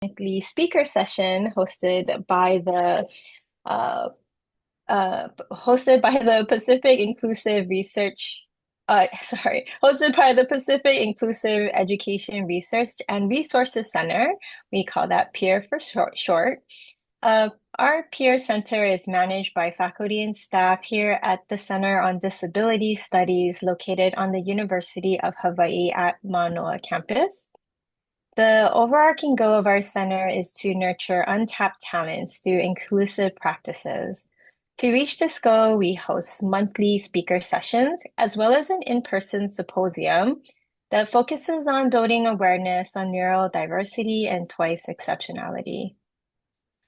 monthly speaker session uh, hosted by the Pacific Inclusive Research. Hosted by the Pacific Inclusive Education Research and Resources Center. We call that PEER for short. Uh, our Peer Center is managed by faculty and staff here at the Center on Disability Studies located on the University of Hawaii at Manoa campus. The overarching goal of our center is to nurture untapped talents through inclusive practices. To reach this goal, we host monthly speaker sessions as well as an in-person symposium that focuses on building awareness on neurodiversity and twice exceptionality.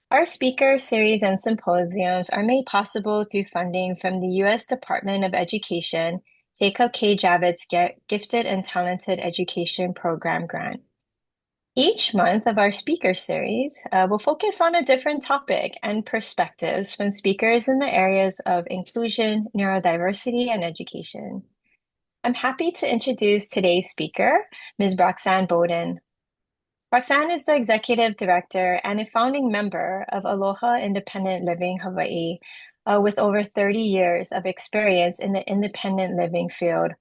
Our speaker series and symposiums are made possible through funding from the U.S. Department of Education, Jacob K. Javits Gifted and Talented Education Program grant. Each month of our speaker series will focus on a different topic and perspectives from speakers in the areas of inclusion, neurodiversity, and education. I'm happy to introduce today's speaker, Ms. Roxanne Bowden. Roxanne is the executive director and a founding member of Aloha Independent Living Hawaii, with over 30 years of experience in the independent living field.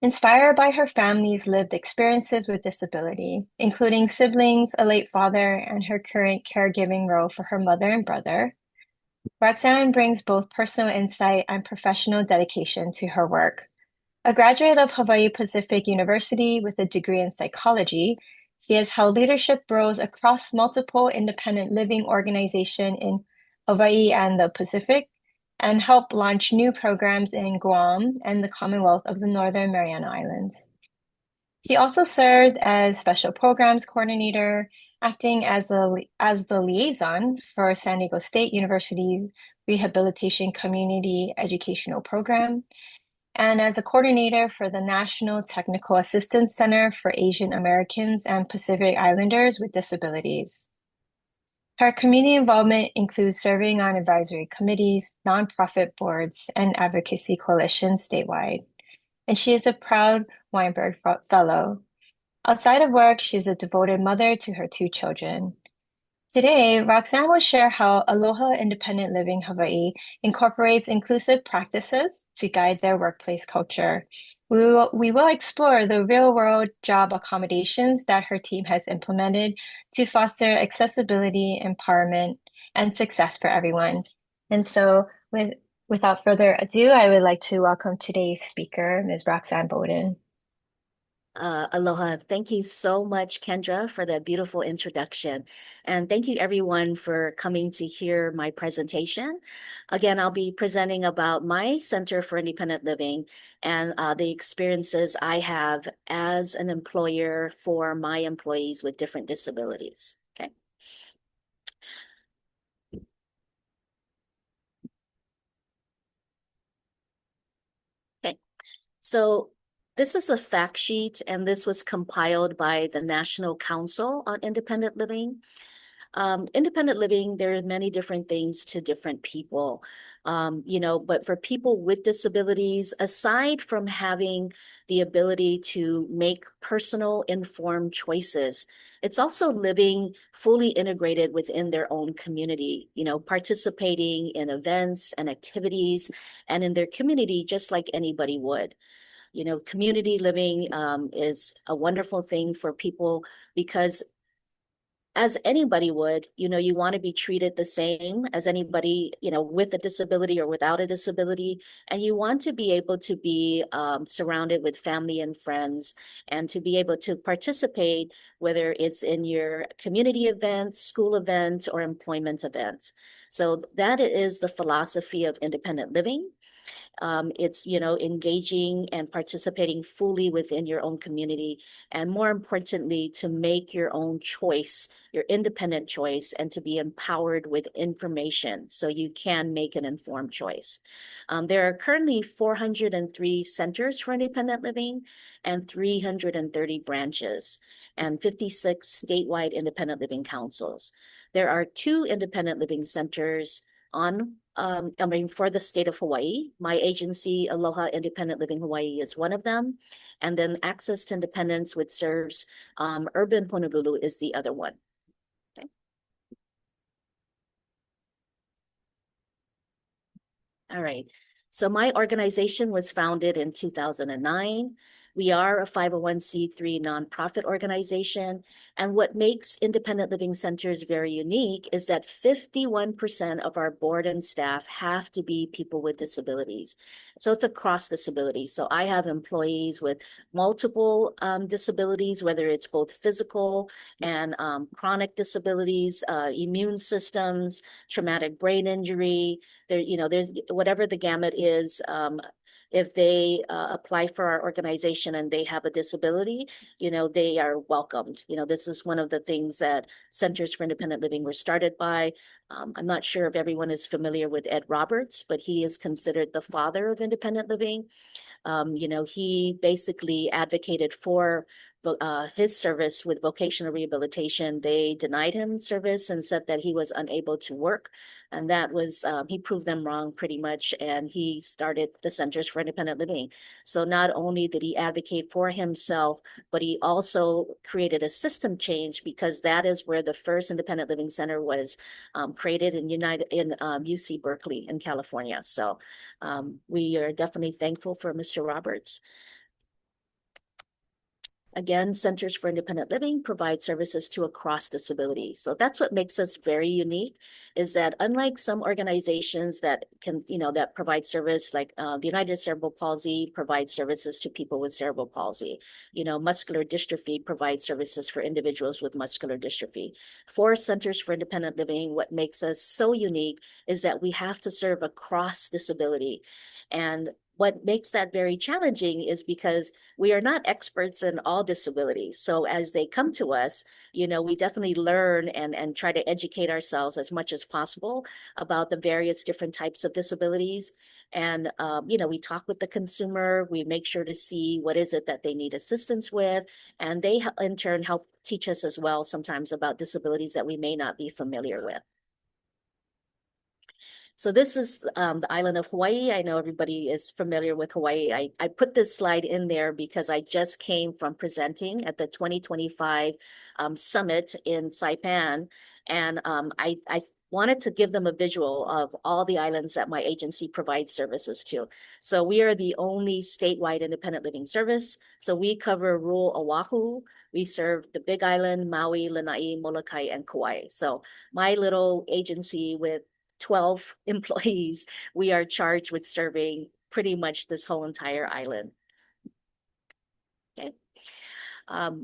Inspired by her family's lived experiences with disability, including siblings, a late father, and her current caregiving role for her mother and brother, Roxanne brings both personal insight and professional dedication to her work. A graduate of Hawaii Pacific University with a degree in psychology, she has held leadership roles across multiple independent living organizations in Hawaii and the Pacific, and helped launch new programs in Guam and the Commonwealth of the Northern Mariana Islands. She also served as special programs coordinator, acting as the liaison for San Diego State University's Rehabilitation Community Educational Program, and as a coordinator for the National Technical Assistance Center for Asian Americans and Pacific Islanders with Disabilities. Her community involvement includes serving on advisory committees, nonprofit boards, and advocacy coalitions statewide. And she is a proud Weinberg Fellow. Outside of work, she's a devoted mother to her two children. Today, Roxanne will share how Aloha Independent Living Hawaii incorporates inclusive practices to guide their workplace culture. We will explore the real-world job accommodations that her team has implemented to foster accessibility, empowerment, and success for everyone. And so, without further ado, I would like to welcome today's speaker, Ms. Roxanne Bowden. Aloha. Thank you so much, Kendra, for that beautiful introduction. And thank you everyone for coming to hear my presentation. Again, I'll be presenting about my Center for Independent Living and the experiences I have as an employer for my employees with different disabilities. Okay. Okay. So this is a fact sheet, and this was compiled by the National Council on Independent Living. Independent living, there are many different things to different people, but for people with disabilities, aside from having the ability to make personal informed choices, it's also living fully integrated within their own community, participating in events and activities and in their community just like anybody would. Community living is a wonderful thing for people because as anybody would, you want to be treated the same as anybody, with a disability or without a disability. And you want to be able to be surrounded with family and friends and to be able to participate, whether it's in your community events, school events, or employment events. So that is the philosophy of independent living. It's, engaging and participating fully within your own community, and more importantly, to make your own choice, your independent choice, and to be empowered with information so you can make an informed choice. There are currently 403 centers for independent living and 330 branches and 56 statewide independent living councils. There are 2 independent living centers for the state of Hawaii. My agency, Aloha Independent Living Hawaii, is one of them. And then Access to Independence, which serves urban Honolulu, is the other one. All right. So my organization was founded in 2009. We are a 501(c)(3) nonprofit organization. And what makes independent living centers very unique is that 51% of our board and staff have to be people with disabilities. So it's across disabilities. So I have employees with multiple disabilities, whether it's both physical and chronic disabilities, immune systems, traumatic brain injury, there, there's whatever the gamut is. If they apply for our organization and they have a disability, they are welcomed. This is one of the things that Centers for Independent Living were started by. I'm not sure if everyone is familiar with Ed Roberts, but he is considered the father of independent living. He basically advocated for his service with vocational rehabilitation. They denied him service and said that he was unable to work. And that was, he proved them wrong pretty much. And he started the Centers for Independent Living. So not only did he advocate for himself, but he also created a system change because that is where the first independent living center was created in UC Berkeley in California. So we are definitely thankful for Mr. Roberts. Again, Centers for Independent Living provide services to across disability. So that's what makes us very unique, is that unlike some organizations that that provide service, like the United Cerebral Palsy provides services to people with cerebral palsy. Muscular dystrophy provides services for individuals with muscular dystrophy. For Centers for Independent Living, what makes us so unique is that we have to serve across disability. And what makes that very challenging is because we are not experts in all disabilities. So as they come to us, we definitely learn and try to educate ourselves as much as possible about the various different types of disabilities. And, we talk with the consumer, we make sure to see what is it that they need assistance with. And they in turn help teach us as well sometimes about disabilities that we may not be familiar with. So this is the island of Hawaii. I know everybody is familiar with Hawaii. I put this slide in there because I just came from presenting at the 2025 summit in Saipan. And I wanted to give them a visual of all the islands that my agency provides services to. So we are the only statewide independent living service. So we cover rural Oahu. We serve the Big Island, Maui, Lanai, Molokai, and Kauai. So my little agency with 12 employees, we are charged with serving pretty much this whole entire island. Okay.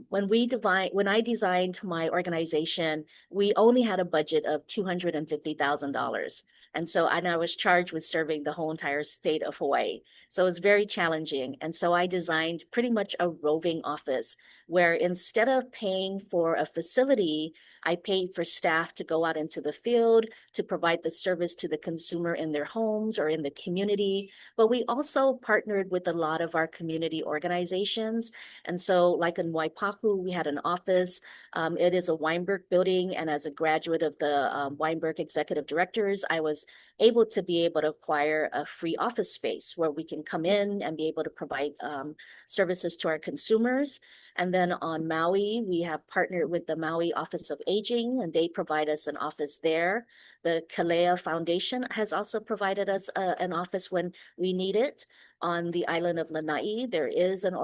When I designed my organization, we only had a budget of $250,000. And I was charged with serving the whole entire state of Hawaii. So it was very challenging. And so I designed pretty much a roving office where instead of paying for a facility, I paid for staff to go out into the field to provide the service to the consumer in their homes or in the community. But we also partnered with a lot of our community organizations. And so like in Waipahu, we had an office. It is a Weinberg building. And as a graduate of the Weinberg executive directors, I was able to acquire a free office space where we can come in and be able to provide services to our consumers. And then on Maui, we have partnered with the Maui Office of Aging, and they provide us an office there. The Kalea Foundation has also provided us an office when we need it. On the island of Lanai, there is an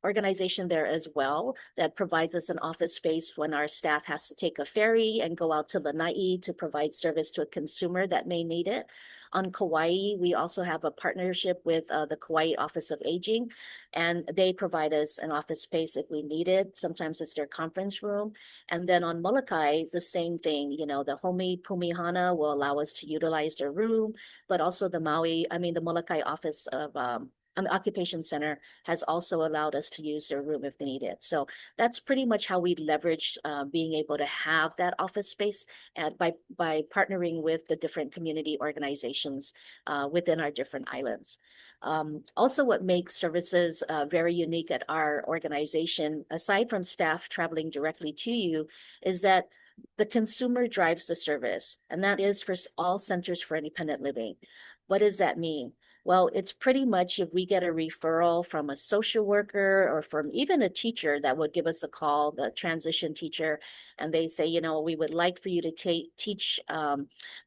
organization there as well that provides us an office space when our staff has to take a ferry and go out to Lanai to provide service to a consumer that may need it. On Kauai, we also have a partnership with the Kauai Office of Aging, and they provide us an office space if we need it. Sometimes it's their conference room. And then on Molokai, the same thing, the Homi Pumihana will allow us to utilize their room, but also the Molokai Office of Occupation Center has also allowed us to use their room if they need it. So that's pretty much how we leverage being able to have that office space by partnering with the different community organizations within our different islands. Also, what makes services very unique at our organization, aside from staff traveling directly to you, is that the consumer drives the service, and that is for all Centers for Independent Living. What does that mean? Well, it's pretty much if we get a referral from a social worker or from even a teacher that would give us a call, the transition teacher, and they say, we would like for you to teach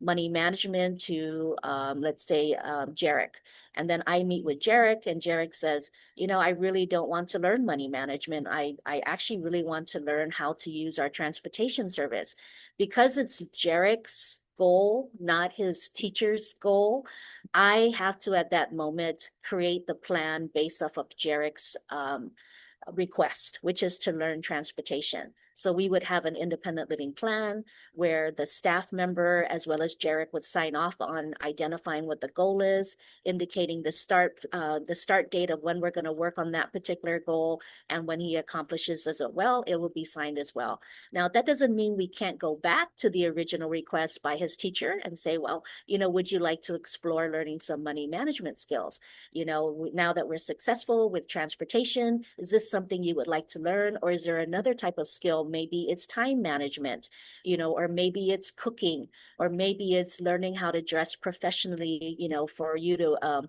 money management to, let's say, Jarek. And then I meet with Jarek, and Jarek says, I really don't want to learn money management. I actually really want to learn how to use our transportation service. Because it's Jarek's goal, not his teacher's goal, I have to, at that moment, create the plan based off of Jarek's request, which is to learn transportation. So we would have an independent living plan where the staff member as well as Jarek would sign off on identifying what the goal is, indicating the start date of when we're going to work on that particular goal, and when he accomplishes as well, it will be signed as well. Now that doesn't mean we can't go back to the original request by his teacher and say, well, would you like to explore learning some money management skills? Now that we're successful with transportation, is this something you would like to learn? Or is there another type of skill? Maybe it's time management, or maybe it's cooking, or maybe it's learning how to dress professionally, for you to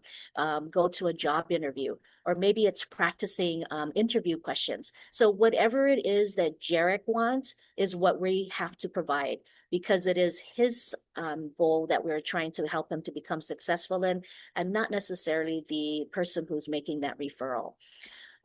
go to a job interview, or maybe it's practicing interview questions. So whatever it is that Jarek wants is what we have to provide, because it is his goal that we're trying to help him to become successful in, and not necessarily the person who's making that referral.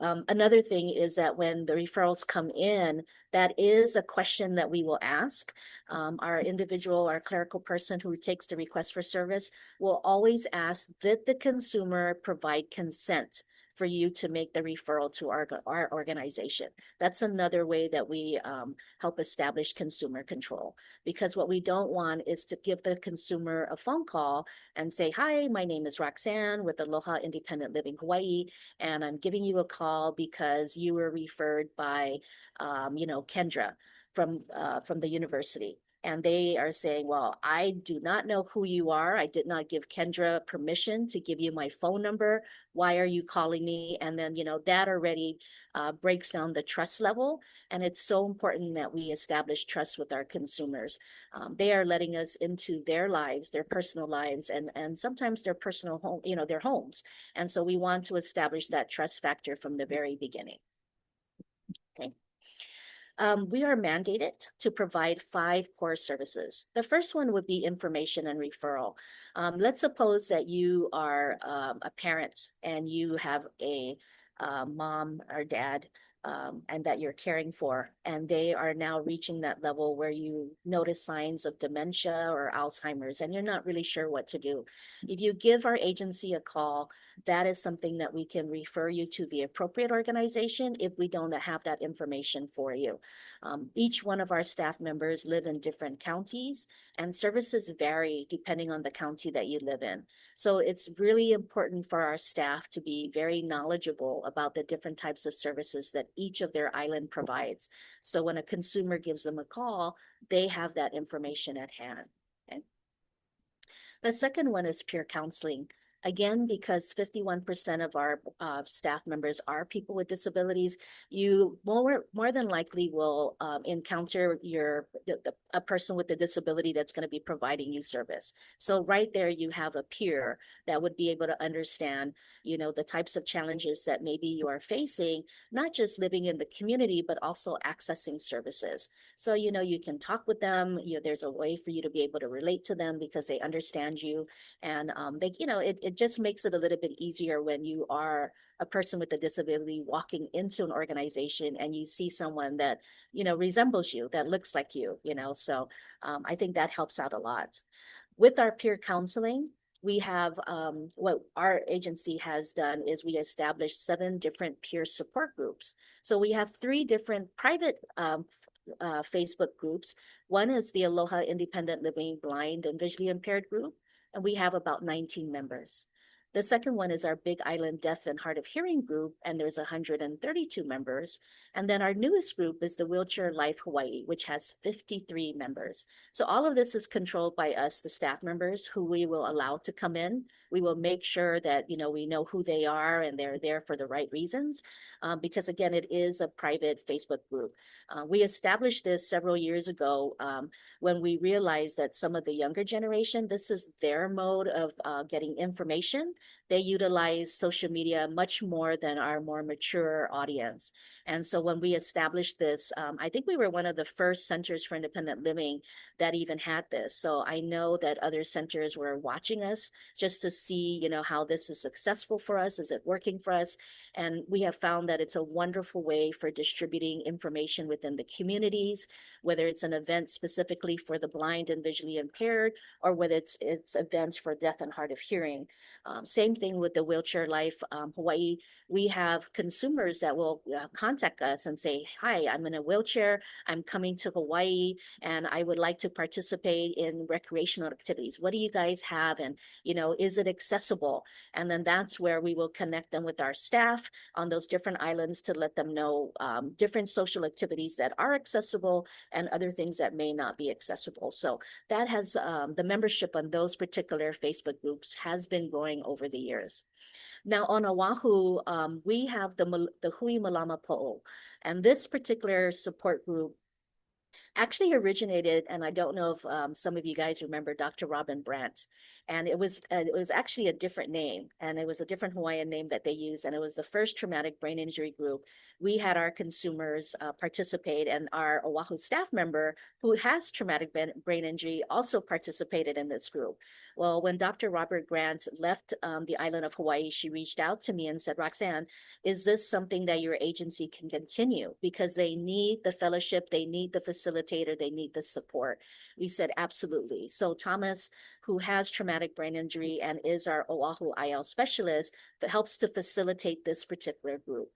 Another thing is that when the referrals come in, that is a question that we will ask. Our individual, our clerical person who takes the request for service will always ask that the consumer provide consent for you to make the referral to our organization. That's another way that we help establish consumer control, because what we don't want is to give the consumer a phone call and say, hi, my name is Roxanne with Aloha Independent Living Hawaii, and I'm giving you a call because you were referred by, Kendra from the university. And they are saying, well, I do not know who you are. I did not give Kendra permission to give you my phone number. Why are you calling me? And then, that already breaks down the trust level. And it's so important that we establish trust with our consumers. They are letting us into their lives, their personal lives, and sometimes their personal home, their homes. And so we want to establish that trust factor from the very beginning. Okay. We are mandated to provide 5 core services. The first one would be information and referral. Let's suppose that you are a parent and you have a mom or dad, and that you're caring for, and they are now reaching that level where you notice signs of dementia or Alzheimer's, and you're not really sure what to do. If you give our agency a call, that is something that we can refer you to the appropriate organization if we don't have that information for you. Each one of our staff members live in different counties, and services vary depending on the county that you live in. So it's really important for our staff to be very knowledgeable about the different types of services that each of their island provides. So when a consumer gives them a call, they have that information at hand. Okay? The second one is peer counseling. Again, because 51% of our staff members are people with disabilities, you more than likely will encounter a person with a disability that's going to be providing you service. So right there, you have a peer that would be able to understand, the types of challenges that maybe you are facing, not just living in the community, but also accessing services. So, you can talk with them. There's a way for you to be able to relate to them because they understand you. And it just makes it a little bit easier when you are a person with a disability walking into an organization and you see someone that, resembles you, that looks like you. So I think that helps out a lot. With our peer counseling, we have what our agency has done is we established 7 different peer support groups. So we have 3 different private Facebook groups. One is the Aloha Independent Living Blind and Visually Impaired group, and we have about 19 members. The second one is our Big Island Deaf and Hard of Hearing group, and there's 132 members. And then our newest group is the Wheelchair Life Hawaii, which has 53 members. So all of this is controlled by us, the staff members, who we will allow to come in. We will make sure that, we know who they are and they're there for the right reasons, because again, it is a private Facebook group. We established this several years ago when we realized that some of the younger generation, this is their mode of getting information. they utilize social media much more than our more mature audience. And so when we established this, I think we were one of the first centers for independent living that even had this. So I know that other centers were watching us just to see, how this is successful for us. Is it working for us? And we have found that it's a wonderful way for distributing information within the communities, whether it's an event specifically for the blind and visually impaired, or whether it's events for deaf and hard of hearing. Same thing with the Wheelchair Life Hawaii. We have consumers that will contact us and say, "Hi, I'm in a wheelchair. I'm coming to Hawaii, and I would like to participate in recreational activities. What do you guys have? And is it accessible?" And then that's where we will connect them with our staff on those different islands to let them know different social activities that are accessible and other things that may not be accessible. So that has the membership on those particular Facebook groups has been growing over the years. Now on Oahu, we have the Hui Malama Po'o, and this particular support group actually originated, and I don't know if some of you guys remember Dr. Robin Brandt, and it was actually a different name, and it was a different Hawaiian name that they used, and it was the first traumatic brain injury group. We had our consumers participate, and our Oahu staff member who has traumatic brain injury also participated in this group. Well, when Dr. Robert Grant left the island of Hawaii, she reached out to me and said, "Roxanne, is this something that your agency can continue? Because they need the fellowship, they need the facilitator, they need the support." We said, "Absolutely." So Thomas, who has traumatic brain injury and is our Oahu IL specialist, helps to facilitate this particular group.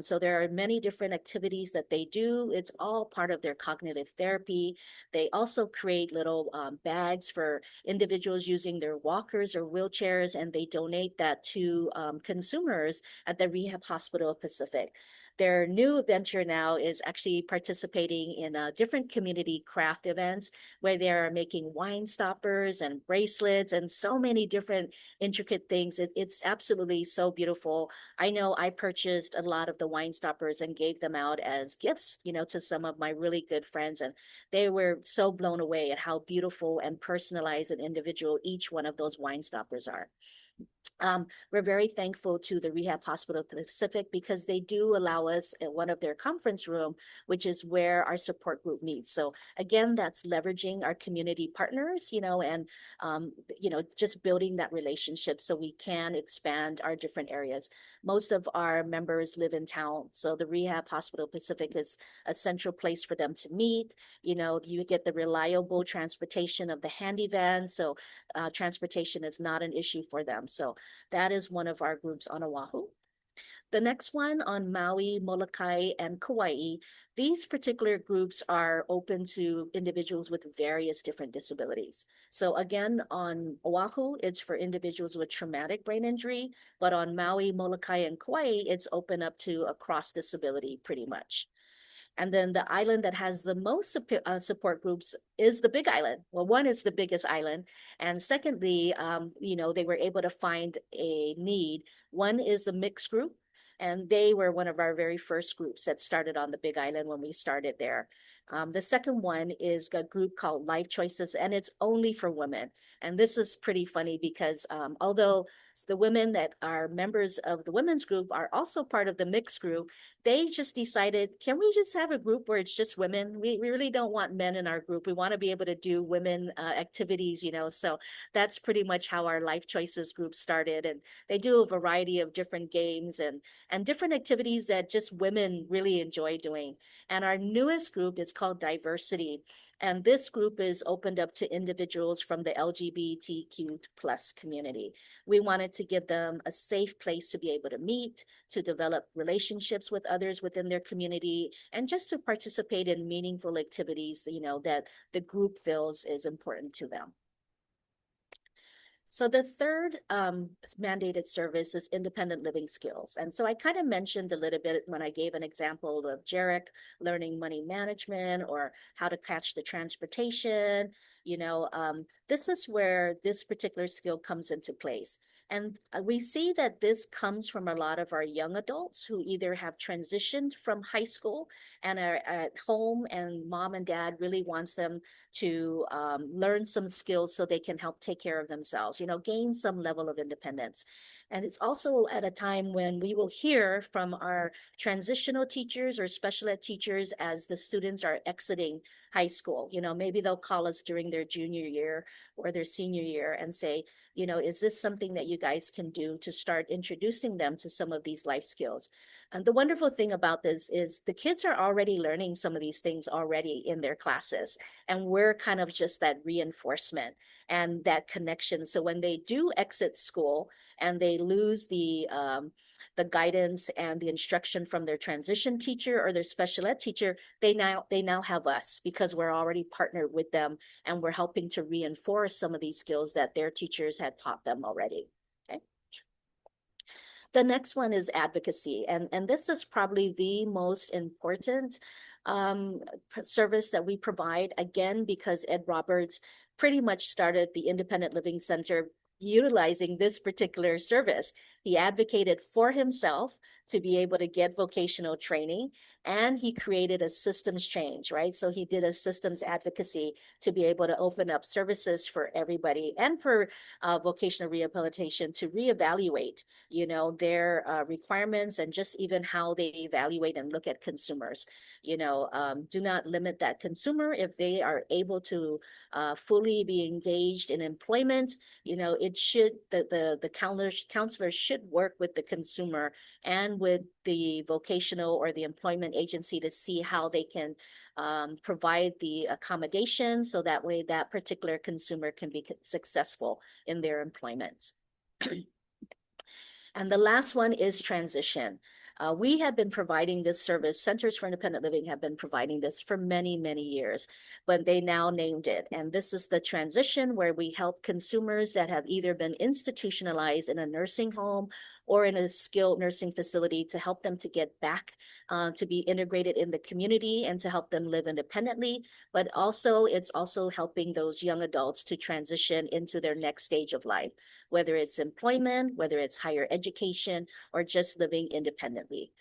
So there are many different activities that they do. It's all part of their cognitive therapy. They also create little bags for individuals using their walkers or wheelchairs, and they donate that to consumers at the Rehab Hospital of Pacific. Their new venture now is actually participating in different community craft events where they are making wine stoppers and bracelets and so many different intricate things. It's absolutely so beautiful. I know I purchased a lot of the wine stoppers and gave them out as gifts, to some of my really good friends, and they were so blown away at how beautiful and personalized and individual each one of those wine stoppers are. We're very thankful to the Rehab Hospital Pacific because they do allow us at one of their conference room, which is where our support group meets. So again, that's leveraging our community partners, and just building that relationship so we can expand our different areas. Most of our members live in town, so the Rehab Hospital Pacific is a central place for them to meet. You get the reliable transportation of the handy van, so transportation is not an issue for them. So that is one of our groups on Oahu. The next one on Maui, Molokai, and Kauai, these particular groups are open to individuals with various different disabilities. So again, on Oahu, it's for individuals with traumatic brain injury, but on Maui, Molokai, and Kauai, it's open up to a cross disability pretty much. And then the island that has the most support groups is the Big Island. Well, one, is the biggest island. And secondly, they were able to find a need. One is a mixed group. And they were one of our very first groups that started on the Big Island when we started there. The second one is a group called Life Choices, and it's only for women. And this is pretty funny because although the women that are members of the women's group are also part of the mixed group, they just decided, can we just have a group where it's just women? We really don't want men in our group. We want to be able to do women activities, So that's pretty much how our Life Choices group started. And they do a variety of different games and different activities that just women really enjoy doing. And our newest group is called Diversity. And this group is opened up to individuals from the LGBTQ plus community. We wanted to give them a safe place to be able to meet, to develop relationships with others within their community, and just to participate in meaningful activities, that the group feels is important to them. So the third mandated service is independent living skills. And so I kind of mentioned a little bit when I gave an example of Jarek learning money management or how to catch the transportation. This is where this particular skill comes into place. And we see that this comes from a lot of our young adults who either have transitioned from high school and are at home, and mom and dad really wants them to learn some skills so they can help take care of themselves, gain some level of independence. And it's also at a time when we will hear from our transitional teachers or special ed teachers as the students are exiting high school. Maybe they'll call us during their junior year or their senior year and say, is this something that you guys can do to start introducing them to some of these life skills? And the wonderful thing about this is the kids are already learning some of these things already in their classes. And we're kind of just that reinforcement and that connection. So when they do exit school and they lose the guidance and the instruction from their transition teacher or their special ed teacher, they now have us because we're already partnered with them and we're helping to reinforce some of these skills that their teachers had taught them already. Okay. The next one is advocacy, and this is probably the most important um, service that we provide, again, because Ed Roberts pretty much started the Independent Living Center utilizing this particular service. He advocated for himself to be able to get vocational training, and he created a systems change, right? So he did a systems advocacy to be able to open up services for everybody and for vocational rehabilitation to reevaluate their requirements and just even how they evaluate and look at consumers. Do not limit that consumer if they are able to fully be engaged in employment. It should the counselor should work with the consumer and with the vocational or the employment agency to see how they can provide the accommodation so that way that particular consumer can be successful in their employment. And the last one is transition. We have been providing this service, Centers for Independent Living have been providing this for many, many years, but they now named it. And this is the transition where we help consumers that have either been institutionalized in a nursing home or in a skilled nursing facility to help them to get back to be integrated in the community and to help them live independently. But also, it's also helping those young adults to transition into their next stage of life, whether it's employment, whether it's higher education, or just living independently.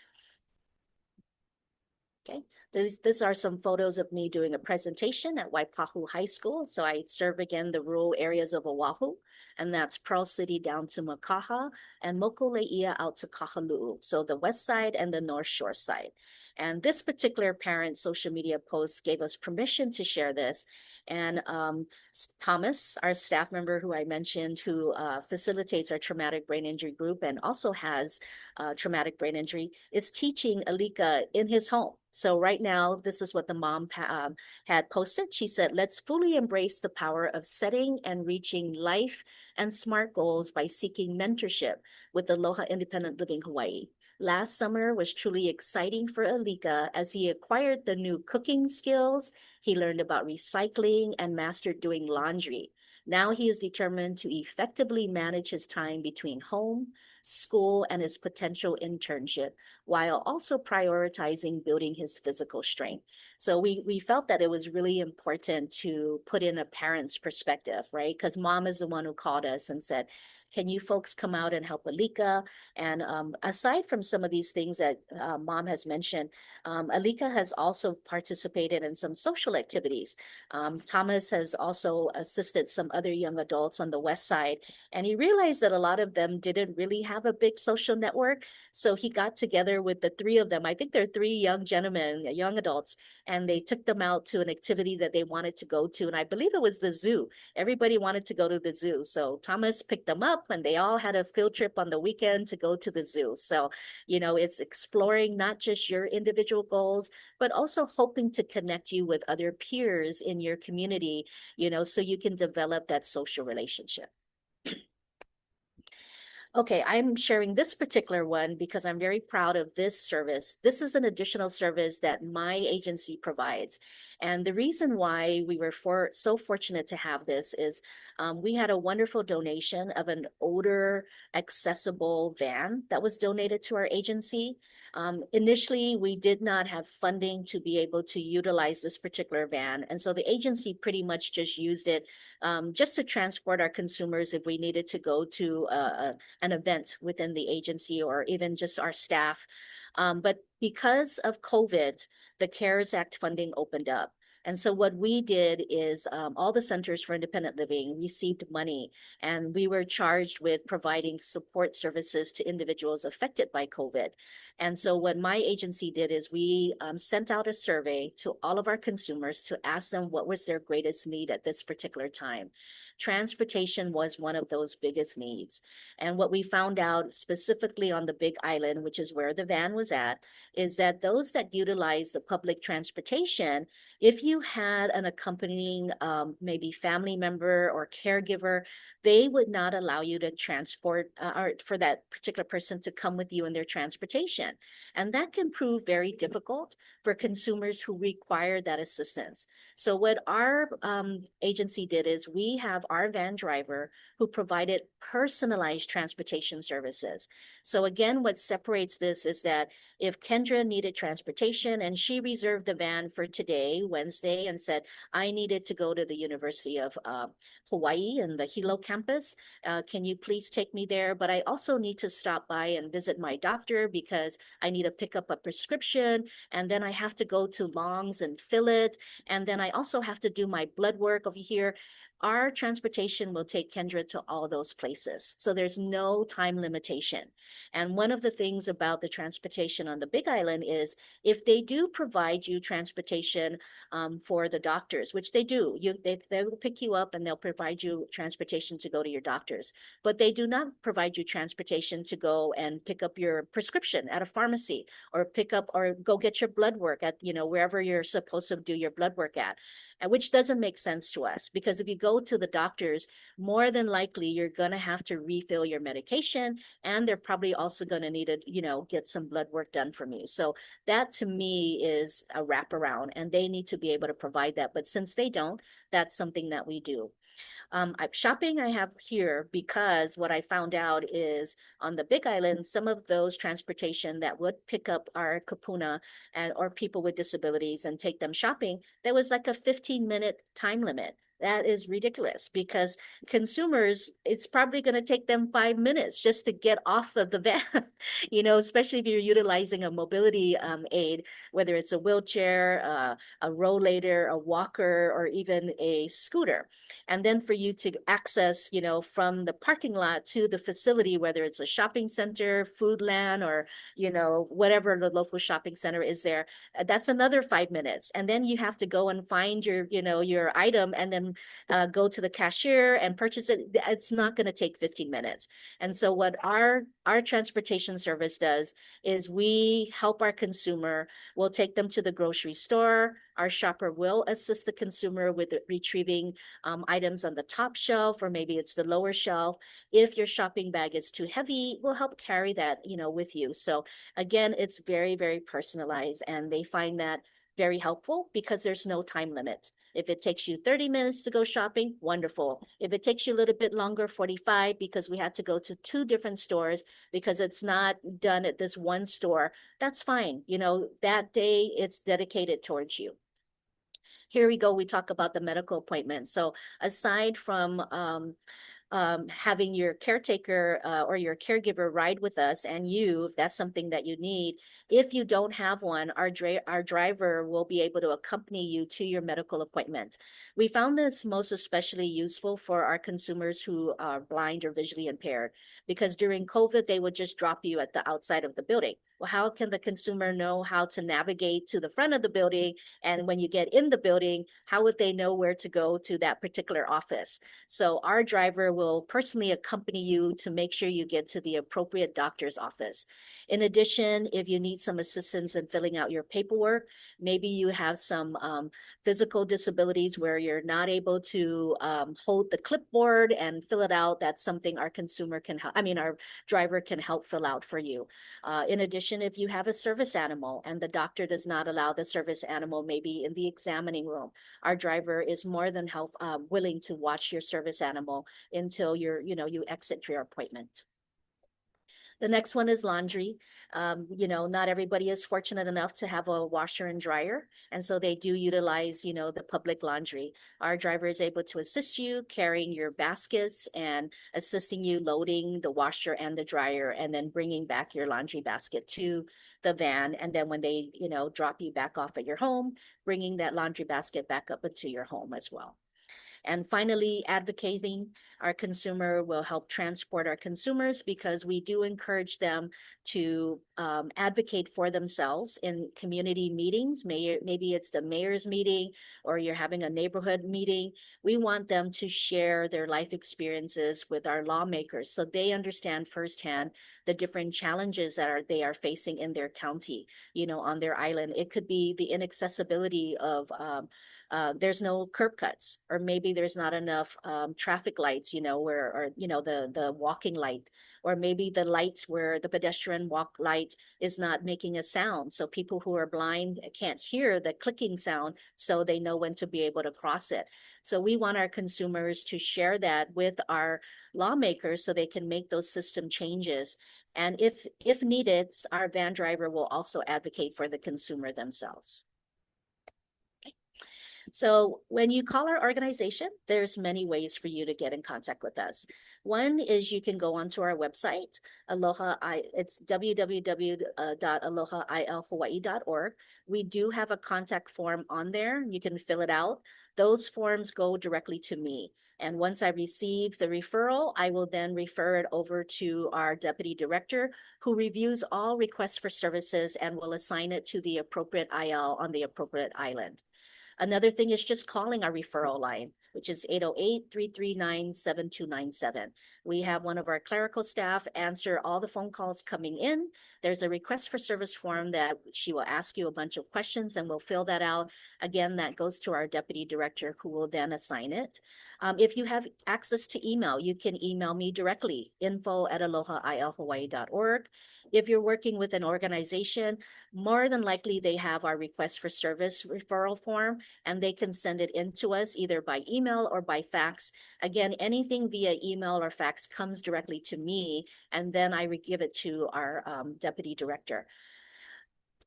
Okay, these are some photos of me doing a presentation at Waipahu High School. So I serve again the rural areas of Oahu, and that's Pearl City down to Makaha and Mokuleia out to Kahaluu. So the west side and the north shore side. And this particular parent social media post gave us permission to share this. And Thomas, our staff member who I mentioned, who facilitates our traumatic brain injury group and also has traumatic brain injury, is teaching Alika in his home. So right now, this is what the mom had posted. She said, let's fully embrace the power of setting and reaching life and SMART goals by seeking mentorship with Aloha Independent Living Hawaii. Last summer was truly exciting for Alika as he acquired the new cooking skills. He learned about recycling and mastered doing laundry. Now he is determined to effectively manage his time between home, school, and his potential internship, while also prioritizing building his physical strength. So we felt that it was really important to put in a parent's perspective, right? Because mom is the one who called us and said, can you folks come out and help Alika? And aside from some of these things that mom has mentioned, Alika has also participated in some social activities. Thomas has also assisted some other young adults on the west side, and he realized that a lot of them didn't really have a big social network. So he got together with the three of them. I think they're three young gentlemen, young adults, and they took them out to an activity that they wanted to go to. And I believe it was the zoo. Everybody wanted to go to the zoo. So Thomas picked them up and they all had a field trip on the weekend to go to the zoo. So, it's exploring not just your individual goals, but also hoping to connect you with other peers in your community, so you can develop that social relationship. Okay, I'm sharing this particular one because I'm very proud of this service. This is an additional service that my agency provides. And the reason why we were so fortunate to have this is we had a wonderful donation of an older, accessible van that was donated to our agency. Initially, we did not have funding to be able to utilize this particular van. And so the agency pretty much just used it just to transport our consumers if we needed to go to an event within the agency or even just our staff. But because of COVID, the CARES Act funding opened up. And so what we did is all the centers for independent living received money, and we were charged with providing support services to individuals affected by COVID. And so what my agency did is we sent out a survey to all of our consumers to ask them what was their greatest need at this particular time. Transportation was one of those biggest needs. And what we found out specifically on the Big Island, which is where the van was at, is that those that utilize the public transportation, if you had an accompanying maybe family member or caregiver, they would not allow you to transport or for that particular person to come with you in their transportation. And that can prove very difficult for consumers who require that assistance. So what our agency did is we have our van driver who provided personalized transportation services. So again, what separates this is that if Kendra needed transportation and she reserved the van for today, Wednesday, and said, I needed to go to the University of Hawaii and the Hilo campus, can you please take me there? But I also need to stop by and visit my doctor because I need to pick up a prescription, and then I have to go to Long's and fill it, and then I also have to do my blood work over here. Our transportation will take Kendra to all those places. So there's no time limitation. And one of the things about the transportation on the Big Island is if they do provide you transportation for the doctors, which they do, they will pick you up and they'll provide you transportation to go to your doctors. But they do not provide you transportation to go and pick up your prescription at a pharmacy or pick up or go get your blood work at, wherever you're supposed to do your blood work at, which doesn't make sense to us because if you go to the doctors, more than likely you're going to have to refill your medication and they're probably also going to need to, get some blood work done from you. So that to me is a wraparound and they need to be able to provide that. But since they don't, that's something that we do. Shopping I have here because what I found out is on the Big Island, some of those transportation that would pick up our kapuna and or people with disabilities and take them shopping, there was like a 15-minute time limit. That is ridiculous because consumers, it's probably going to take them 5 minutes just to get off of the van, especially if you're utilizing a mobility aid, whether it's a wheelchair, a rollator, a walker, or even a scooter. And then for you to access, from the parking lot to the facility, whether it's a shopping center, Foodland, or, whatever the local shopping center is there, that's another 5 minutes. And then you have to go and find your item and then go to the cashier and purchase it. It's not going to take 15 minutes. And so what our transportation service does is we help our consumer. We'll take them to the grocery store. Our shopper will assist the consumer with retrieving items on the top shelf, or maybe it's the lower shelf. If your shopping bag is too heavy, we'll help carry that, with you. So again, it's very, very personalized, and they find that very helpful because there's no time limit. If it takes you 30 minutes to go shopping, wonderful. If it takes you a little bit longer, 45, because we had to go to two different stores because it's not done at this one store, that's fine. That day it's dedicated towards you. Here we go. We talk about the medical appointment. So aside from having your caretaker or your caregiver ride with us and you, if that's something that you need. If you don't have one, our driver will be able to accompany you to your medical appointment. We found this most especially useful for our consumers who are blind or visually impaired, because during COVID, they would just drop you at the outside of the building. Well, how can the consumer know how to navigate to the front of the building? And when you get in the building, how would they know where to go to that particular office? So our driver will personally accompany you to make sure you get to the appropriate doctor's office. In addition, if you need some assistance in filling out your paperwork, maybe you have some physical disabilities where you're not able to hold the clipboard and fill it out, that's something our consumer can help, I mean, our driver can help fill out for you. In addition, if you have a service animal and the doctor does not allow the service animal maybe in the examining room, our driver is more than willing to watch your service animal until you exit your appointment. The next one is laundry. Not everybody is fortunate enough to have a washer and dryer, and so they do utilize, the public laundry. Our driver is able to assist you carrying your baskets and assisting you loading the washer and the dryer, and then bringing back your laundry basket to the van. And then when they, drop you back off at your home, bringing that laundry basket back up into your home as well. And finally, advocating our consumer will help transport our consumers, because we do encourage them to advocate for themselves in community meetings. Maybe it's the mayor's meeting or you're having a neighborhood meeting. We want them to share their life experiences with our lawmakers so they understand firsthand the different challenges that they are facing in their county, on their island. It could be the inaccessibility of there's no curb cuts, or maybe there's not enough traffic lights, the walking light, or maybe the lights where the pedestrian walk light is not making a sound. So people who are blind can't hear the clicking sound, so they know when to be able to cross it. So we want our consumers to share that with our lawmakers so they can make those system changes. And if needed, our van driver will also advocate for the consumer themselves. So when you call our organization, there's many ways for you to get in contact with us. One is you can go onto our website, it's www.alohailhawaii.org. We do have a contact form on there. You can fill it out. Those forms go directly to me. And once I receive the referral, I will then refer it over to our deputy director, who reviews all requests for services and will assign it to the appropriate IL on the appropriate island. Another thing is just calling our referral line, which is 808-339-7297. We have one of our clerical staff answer all the phone calls coming in. There's a request for service form that she will ask you a bunch of questions, and we'll fill that out. Again, that goes to our deputy director, who will then assign it. If you have access to email, you can email me directly, info@alohailhawaii.org. If you're working with an organization, more than likely they have our request for service referral form, and they can send it in to us either by email or by fax. Again, anything via email or fax comes directly to me, and then I give it to our deputy director.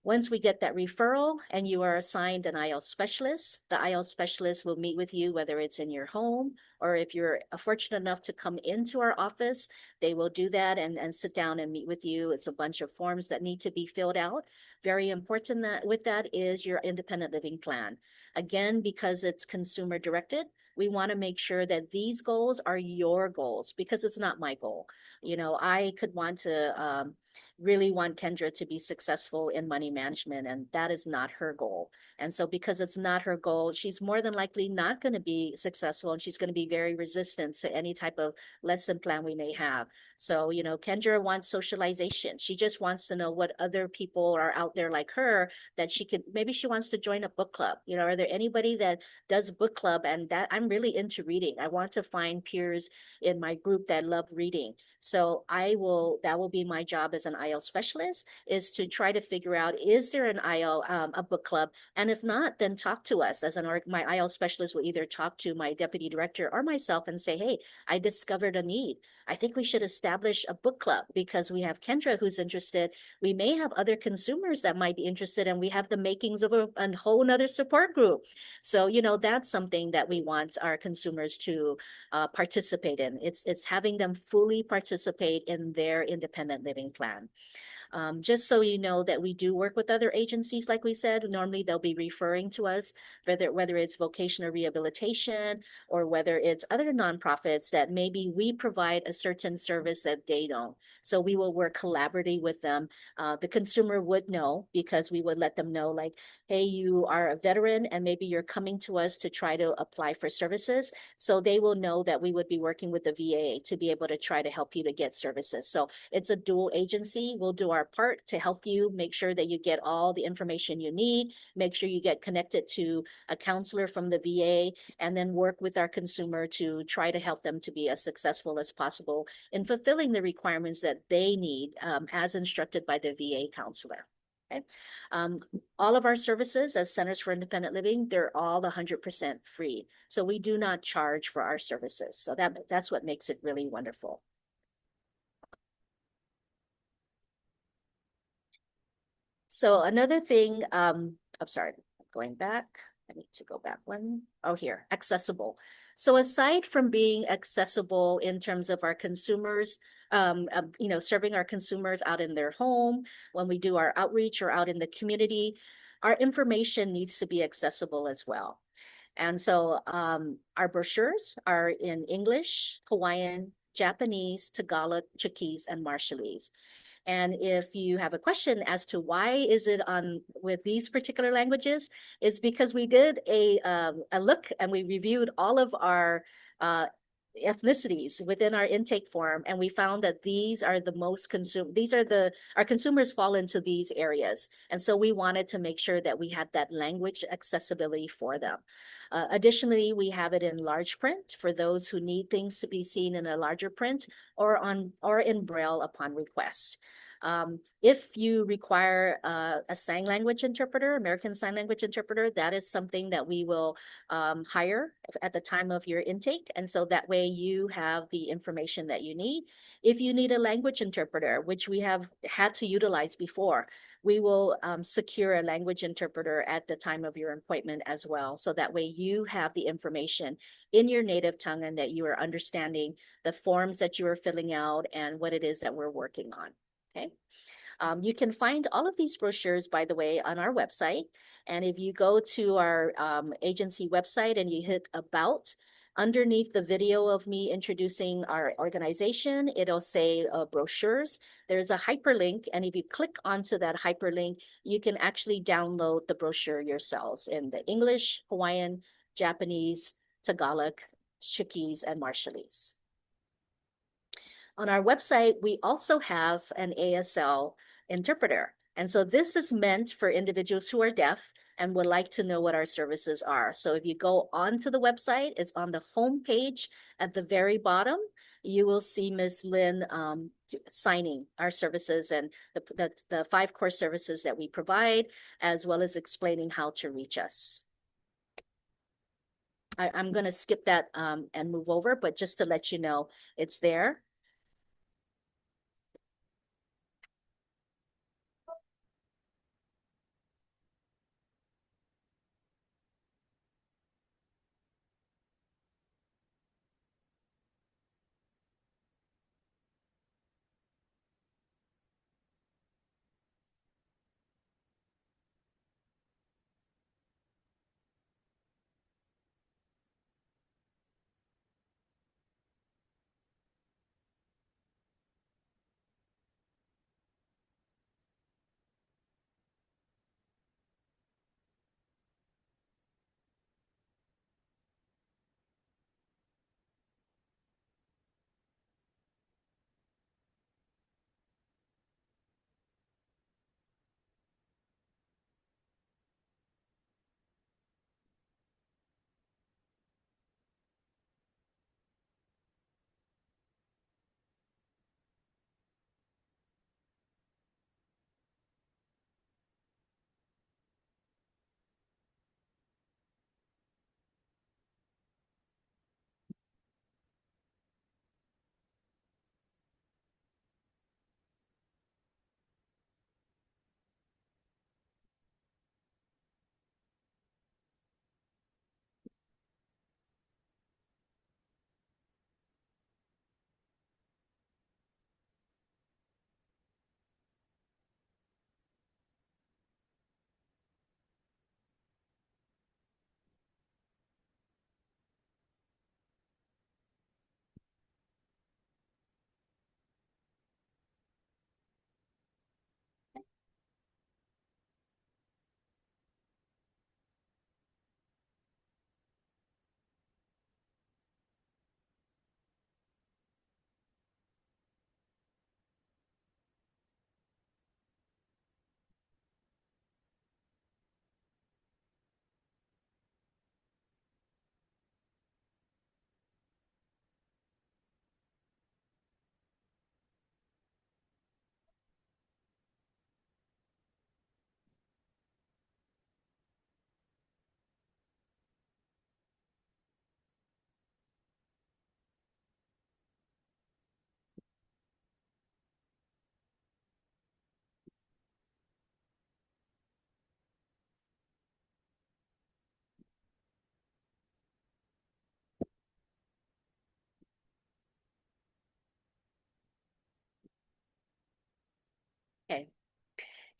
Once we get that referral and you are assigned an IL specialist, the IL specialist will meet with you, whether it's in your home or if you're fortunate enough to come into our office, they will do that and sit down and meet with you. It's a bunch of forms that need to be filled out. Very important that with that is your independent living plan. Again, because it's consumer directed, we want to make sure that these goals are your goals, because it's not my goal. I could want to really want Kendra to be successful in money management, and that is not her goal. And so because it's not her goal, she's more than likely not going to be successful, and she's going to be very resistant to any type of lesson plan we may have. So, Kendra wants socialization. She just wants to know what other people are out there like her that maybe she wants to join a book club. Are there anybody that does book club? And that I'm really into reading. I want to find peers in my group that love reading. So that will be my job as an IL specialist, is to try to figure out, is there an IL, a book club? And if not, then talk to us. My IL specialist will either talk to my deputy director or myself and say, hey, I discovered a need. I think we should establish a book club, because we have Kendra who's interested. We may have other consumers that might be interested, and we have the makings of a whole nother support group. So, that's something that we want our consumers to participate in. It's having them fully participate in their independent living plan. Just so you know that we do work with other agencies, like we said, normally they'll be referring to us, whether it's vocational rehabilitation or whether it's other nonprofits that maybe we provide a certain service that they don't. So we will work collaboratively with them. The consumer would know because we would let them know, like, hey, you are a veteran and maybe you're coming to us to try to apply for services. So they will know that we would be working with the VA to be able to try to help you to get services. So it's a dual agency. We'll do our part to help you make sure that you get all the information you need, make sure you get connected to a counselor from the VA, and then work with our consumer to try to help them to be as successful as possible in fulfilling the requirements that they need as instructed by the VA counselor. Okay. Um, all of our services as Centers for Independent Living, they're all 100% free. So we do not charge for our services. So that's what makes it really wonderful. So another thing, I'm sorry, going back. I need to go back one. Oh, here, accessible. So aside from being accessible in terms of our consumers, serving our consumers out in their home, when we do our outreach or out in the community, our information needs to be accessible as well. And so our brochures are in English, Hawaiian, Japanese, Tagalog, Chuukese, and Marshallese. And if you have a question as to why is it on with these particular languages, it's because we did a look and we reviewed all of our uh, ethnicities within our intake form, and we found that these are the most consumed. These are our consumers fall into these areas, and so we wanted to make sure that we had that language accessibility for them. Additionally, we have it in large print for those who need things to be seen in a larger print or in Braille upon request. If you require a sign language interpreter, American Sign Language interpreter, that is something that we will hire at the time of your intake. And so that way you have the information that you need. If you need a language interpreter, which we have had to utilize before, we will secure a language interpreter at the time of your appointment as well. So that way you have the information in your native tongue and that you are understanding the forms that you are filling out and what it is that we're working on. Okay. You can find all of these brochures, by the way, on our website. And if you go to our agency website and you hit About, underneath the video of me introducing our organization, it'll say brochures. There's a hyperlink, and if you click onto that hyperlink, you can actually download the brochure yourselves in the English, Hawaiian, Japanese, Tagalog, Chuukese, and Marshallese. On our website, we also have an ASL interpreter. And so this is meant for individuals who are deaf and would like to know what our services are. So if you go onto the website, it's on the home page at the very bottom. You will see Ms. Lynn signing our services and the 5 core services that we provide, as well as explaining how to reach us. I'm going to skip that and move over, but just to let you know, it's there.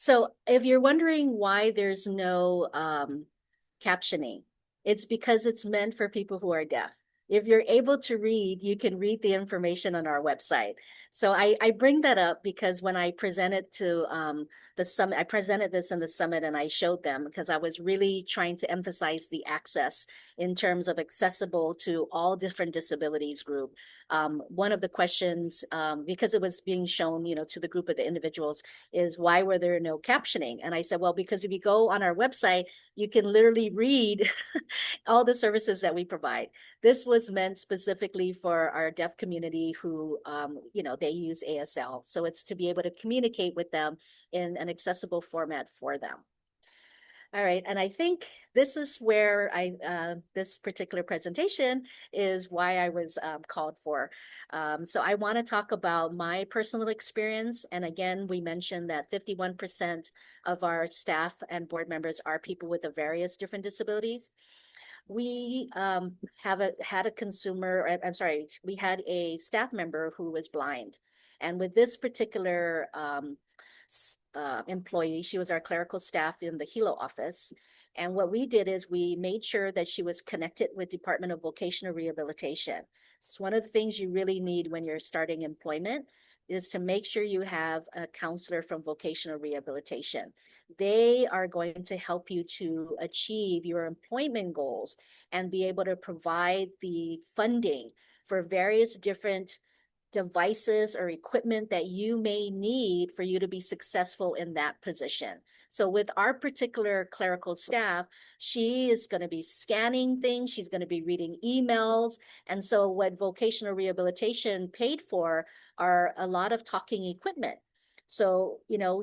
So if you're wondering why there's no captioning, it's because it's meant for people who are deaf. If you're able to read, you can read the information on our website. So I bring that up because when I presented to the summit, I presented this in the summit and I showed them because I was really trying to emphasize the access in terms of accessible to all different disabilities group. One of the questions, because it was being shown, to the group of the individuals, is why were there no captioning? And I said, well, because if you go on our website, you can literally read all the services that we provide. This was meant specifically for our deaf community who, they use ASL. So it's to be able to communicate with them in an accessible format for them. All right, and I think this is where this particular presentation is why I was called for. So I want to talk about my personal experience. And again, we mentioned that 51% of our staff and board members are people with the various different disabilities. We had a consumer, I'm sorry, we had a staff member who was blind. And with this particular employee, she was our clerical staff in the Hilo office. And what we did is we made sure that she was connected with Department of Vocational Rehabilitation. It's one of the things you really need when you're starting employment is to make sure you have a counselor from vocational rehabilitation. They are going to help you to achieve your employment goals and be able to provide the funding for various different devices or equipment that you may need for you to be successful in that position. So with our particular clerical staff, she is going to be scanning things, she's going to be reading emails. And so what vocational rehabilitation paid for are a lot of talking equipment. So,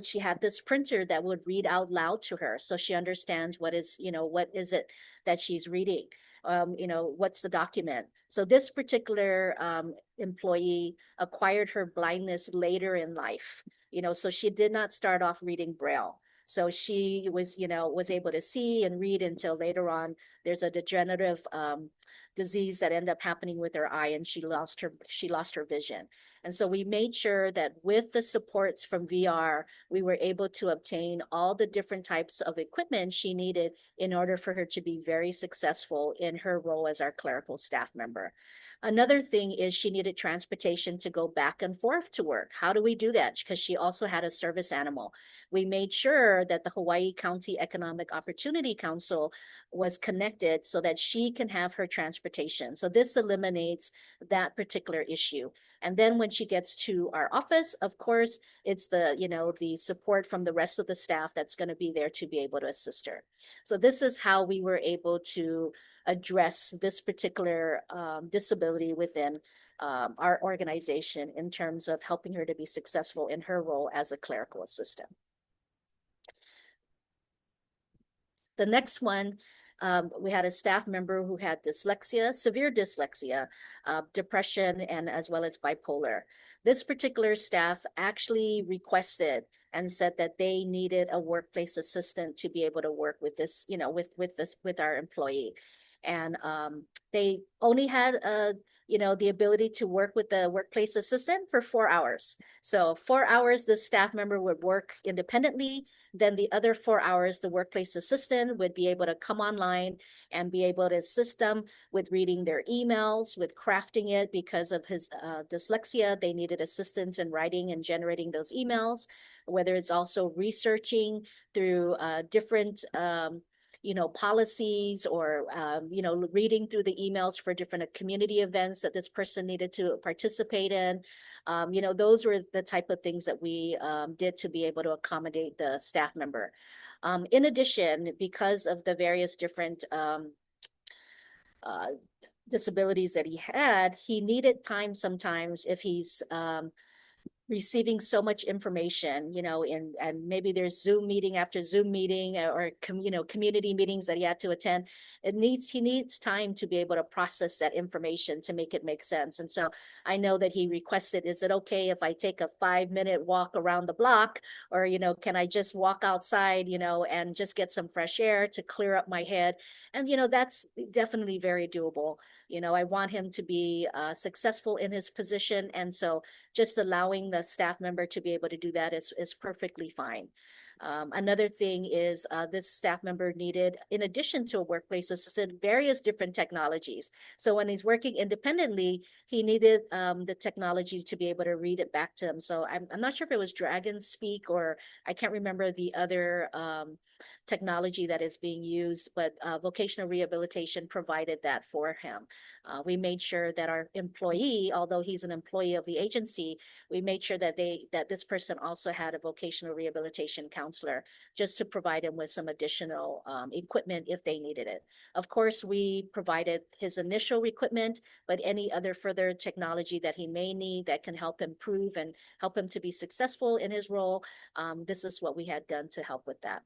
she had this printer that would read out loud to her. So she understands what is it that she's reading? What's the document? So this particular employee acquired her blindness later in life, so she did not start off reading Braille. So she was able to see and read until later on. There's a degenerative disease that ended up happening with her eye, and she lost her vision. And so we made sure that with the supports from VR, we were able to obtain all the different types of equipment she needed in order for her to be very successful in her role as our clerical staff member. Another thing is she needed transportation to go back and forth to work. How do we do that? Because she also had a service animal. We made sure that the Hawaii County Economic Opportunity Council was connected so that she can have her transportation. So this eliminates that particular issue. And then when she gets to our office, of course, it's the support from the rest of the staff that's going to be there to be able to assist her. So this is how we were able to address this particular disability within our organization in terms of helping her to be successful in her role as a clerical assistant. The next one, we had a staff member who had dyslexia, severe dyslexia, depression, and as well as bipolar. This particular staff actually requested and said that they needed a workplace assistant to be able to work with this, with our employee. And they only had the ability to work with the workplace assistant for 4 hours. So 4 hours, the staff member would work independently. Then the other 4 hours, the workplace assistant would be able to come online and be able to assist them with reading their emails, with crafting it because of his dyslexia. They needed assistance in writing and generating those emails, whether it's also researching through different policies or, reading through the emails for different community events that this person needed to participate in. Those were the type of things that we did to be able to accommodate the staff member. In addition, because of the various different uh, disabilities that he had, he needed time sometimes if he's receiving so much information, and maybe there's Zoom meeting after Zoom meeting or community meetings that he had to attend. He needs time to be able to process that information to make it make sense. And so I know that he requested, is it okay if I take a 5-minute walk around the block, or, can I just walk outside, and just get some fresh air to clear up my head? And, that's definitely very doable. I want him to be successful in his position. And so just allowing the staff member to be able to do that is perfectly fine. Another thing is this staff member needed, in addition to a workplace assistant, various different technologies. So when he's working independently, he needed the technology to be able to read it back to him. So I'm not sure if it was Dragon Speak or I can't remember the other technology that is being used, but vocational rehabilitation provided that for him. We made sure that our employee, although he's an employee of the agency, we made sure that this person also had a vocational rehabilitation counselor just to provide him with some additional equipment if they needed it. Of course, we provided his initial equipment, but any other further technology that he may need that can help improve and help him to be successful in his role, this is what we had done to help with that.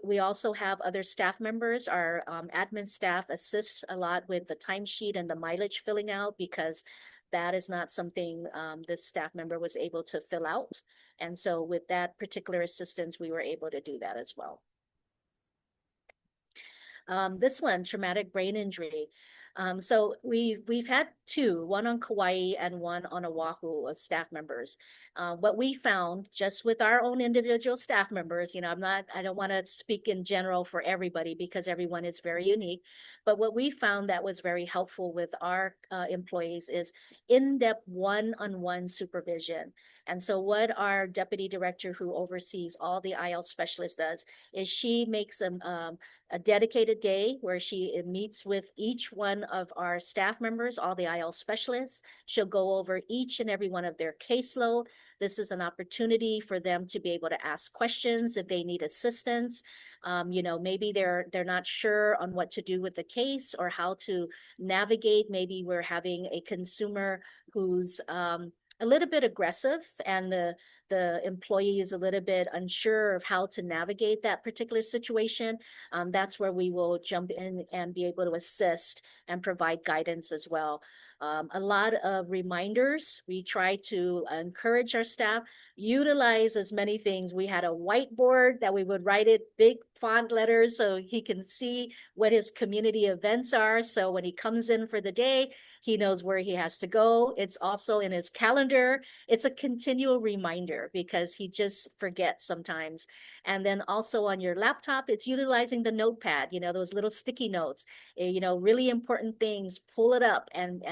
We also have other staff members. Our admin staff assists a lot with the timesheet and the mileage filling out because that is not something this staff member was able to fill out. And so with that particular assistance, we were able to do that as well. This one, traumatic brain injury. So we've had two, one on Kauai and one on Oahu of staff members. What we found just with our own individual staff members, I don't want to speak in general for everybody because everyone is very unique, but what we found that was very helpful with our employees is in-depth one-on-one supervision. And so what our deputy director who oversees all the IL specialists does is she makes a dedicated day where she meets with each one of our staff members, all the IL specialists. She'll go over each and every one of their caseload. This is an opportunity for them to be able to ask questions if they need assistance. Maybe they're not sure on what to do with the case or how to navigate. Maybe we're having a consumer who's a little bit aggressive and the employee is a little bit unsure of how to navigate that particular situation. That's where we will jump in and be able to assist and provide guidance as well. A lot of reminders. We try to encourage our staff, utilize as many things. We had a whiteboard that we would write it big font letters so he can see what his community events are. So when he comes in for the day, he knows where he has to go. It's also in his calendar. It's a continual reminder because he just forgets sometimes. And then also on your laptop, it's utilizing the notepad, those little sticky notes, really important things, pull it up and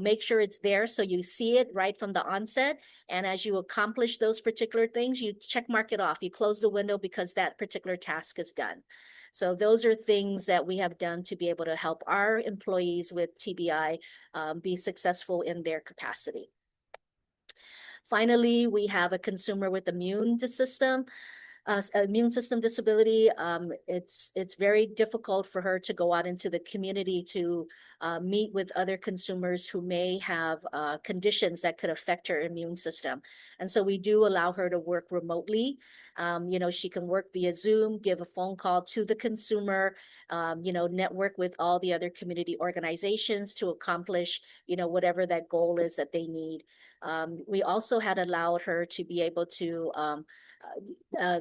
make sure it's there so you see it right from the onset. And as you accomplish those particular things, you check mark it off. You close the window because that particular task is done. So those are things that we have done to be able to help our employees with TBI be successful in their capacity. Finally, we have a consumer with immune system disability. It's very difficult for her to go out into the community to meet with other consumers who may have conditions that could affect her immune system. And so we do allow her to work remotely. She can work via Zoom, give a phone call to the consumer, network with all the other community organizations to accomplish, whatever that goal is that they need. We also had allowed her to be able to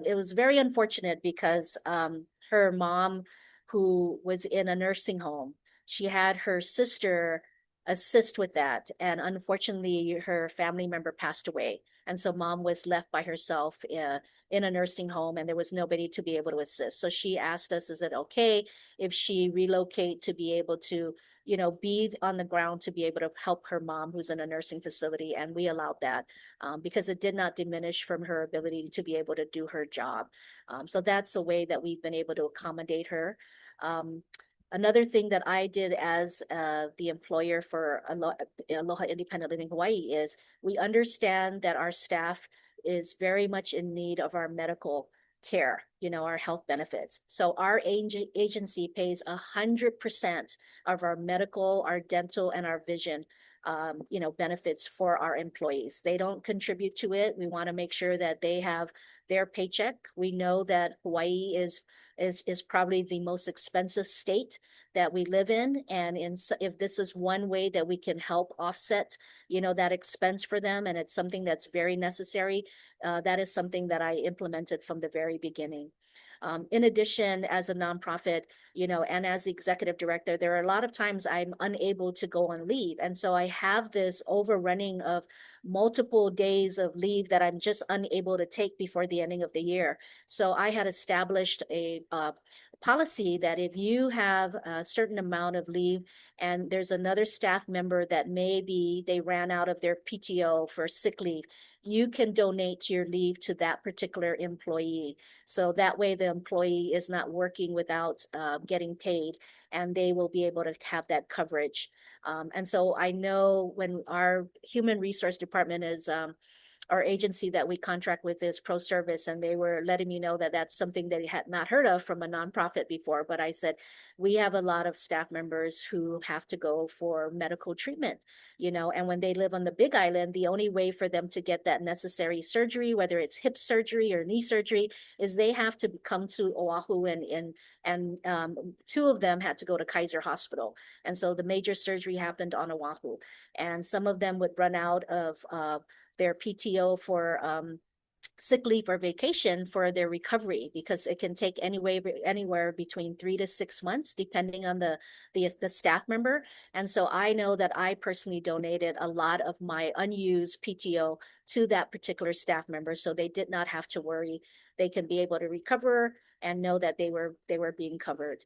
it was very unfortunate because her mom, who was in a nursing home, she had her sister assist with that. And unfortunately, her family member passed away. And so mom was left by herself in a nursing home and there was nobody to be able to assist. So she asked us, is it okay if she relocate to be able to, be on the ground to be able to help her mom who's in a nursing facility? And we allowed that because it did not diminish from her ability to be able to do her job. So that's a way that we've been able to accommodate her. Another thing that I did as the employer for Aloha Independent Living Hawaii is we understand that our staff is very much in need of our medical care, our health benefits. So our agency pays 100% of our medical, our dental, and our vision benefits for our employees. They don't contribute to it. We want to make sure that they have their paycheck. We know that Hawaii is probably the most expensive state that we live in. And if this is one way that we can help offset, that expense for them, and it's something that's very necessary, that is something that I implemented from the very beginning. In addition, as a nonprofit, and as the executive director, there are a lot of times I'm unable to go on leave. And so I have this overrunning of multiple days of leave that I'm just unable to take before the ending of the year. So I had established a policy that if you have a certain amount of leave and there's another staff member that maybe they ran out of their PTO for sick leave, you can donate your leave to that particular employee. So that way the employee is not working without getting paid, and they will be able to have that coverage. And so I know when our human resource department is our agency that we contract with is Pro Service, and they were letting me know that that's something they had not heard of from a nonprofit before. But I said, we have a lot of staff members who have to go for medical treatment, and when they live on the Big Island, the only way for them to get that necessary surgery, whether it's hip surgery or knee surgery, is they have to come to Oahu, and two of them had to go to Kaiser Hospital. And so the major surgery happened on Oahu, and some of them would run out of their PTO for sick leave or vacation for their recovery, because it can take anywhere between 3 to 6 months depending on the staff member. And so I know that I personally donated a lot of my unused PTO to that particular staff member, so they did not have to worry. They can be able to recover and know that they were being covered.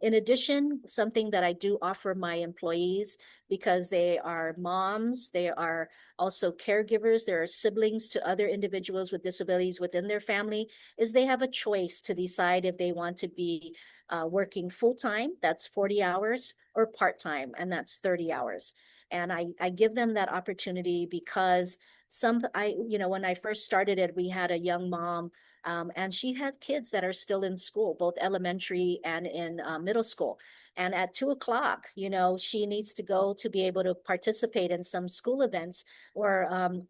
In addition, something that I do offer my employees, because they are moms, they are also caregivers, there are siblings to other individuals with disabilities within their family, is they have a choice to decide if they want to be working full-time, that's 40 hours, or part-time, and that's 30 hours. And I give them that opportunity because when I first started it, we had a young mom, and she had kids that are still in school, both elementary and in middle school. And at 2 o'clock, she needs to go to be able to participate in some school events or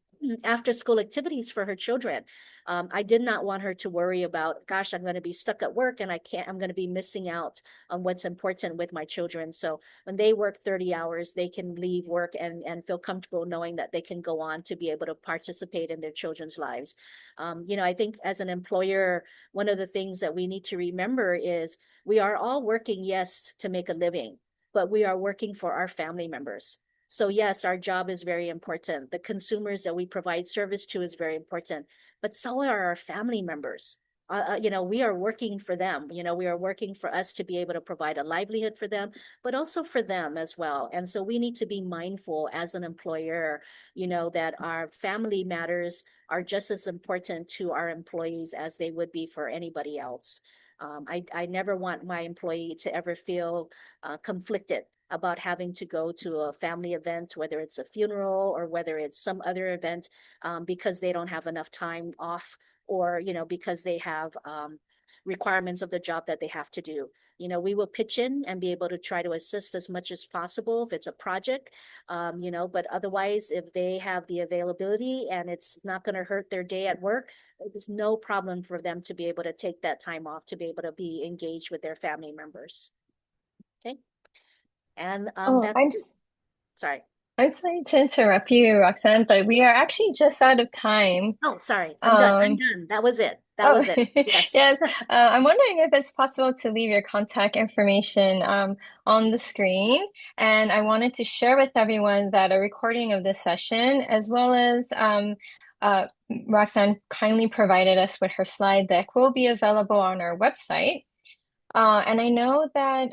after school activities for her children. I did not want her to worry about, gosh, I'm going to be stuck at work and I'm going to be missing out on what's important with my children. So when they work 30 hours, they can leave work and feel comfortable knowing that they can go on to be able to participate in their children's lives. I think as an employer, one of the things that we need to remember is we are all working, yes, to make a living, but we are working for our family members. So yes, our job is very important. The consumers that we provide service to is very important, but so are our family members. We are working for them. We are working for us to be able to provide a livelihood for them, but also for them as well. And so we need to be mindful as an employer, that our family matters are just as important to our employees as they would be for anybody else. I never want my employee to ever feel conflicted about having to go to a family event, whether it's a funeral or whether it's some other event, because they don't have enough time off, or, because they have requirements of the job that they have to do. We will pitch in and be able to try to assist as much as possible if it's a project, but otherwise, if they have the availability and it's not going to hurt their day at work, there's no problem for them to be able to take that time off to be able to be engaged with their family members. Okay. And Oh, that's, sorry. I'm sorry to interrupt you, Roxanne, but we are actually just out of time. Oh, sorry. I'm done. I'm Um, done. That was it. That oh, was it. Yes. yes. I'm wondering if it's possible to leave your contact information on the screen. And Yes. I wanted to share with everyone that a recording of this session, as well as uh, Roxanne kindly provided us with her slide deck, will be available on our website. And I know that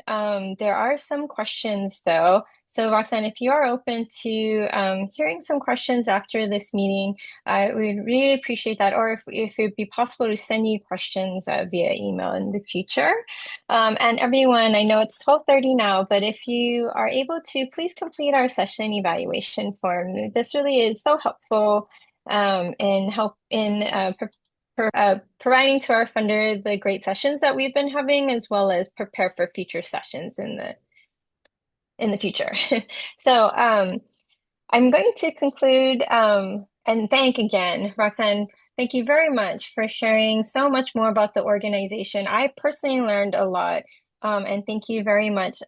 there are some questions though. So Roxanne, if you are open to hearing some questions after this meeting, I would really appreciate that. Or if it'd be possible to send you questions via email in the future. And everyone, I know it's 12:30 now, but if you are able to, please complete our session evaluation form. This really is so helpful in providing to our funder the great sessions that we've been having, as well as prepare for future sessions in the future. So I'm going to conclude and thank again, Roxanne. Thank you very much for sharing so much more about the organization. I personally learned a lot. And thank you very much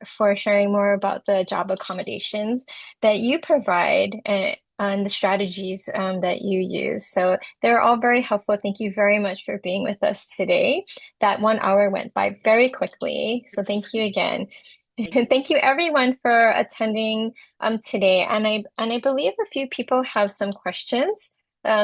for sharing more about the job accommodations that you provide and the strategies that you use. So they're all very helpful. Thank you very much for being with us today. That 1 hour went by very quickly. So thank you again. Thank you. Thank you everyone for attending today. And I believe a few people have some questions.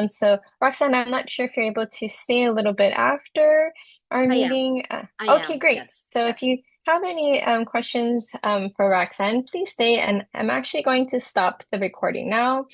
So Roxanne, I'm not sure if you're able to stay a little bit after our I am. meeting. I Okay, am. great. Yes. So if Yes. you have any questions for Roxanne, please stay. And I'm actually going to stop the recording now.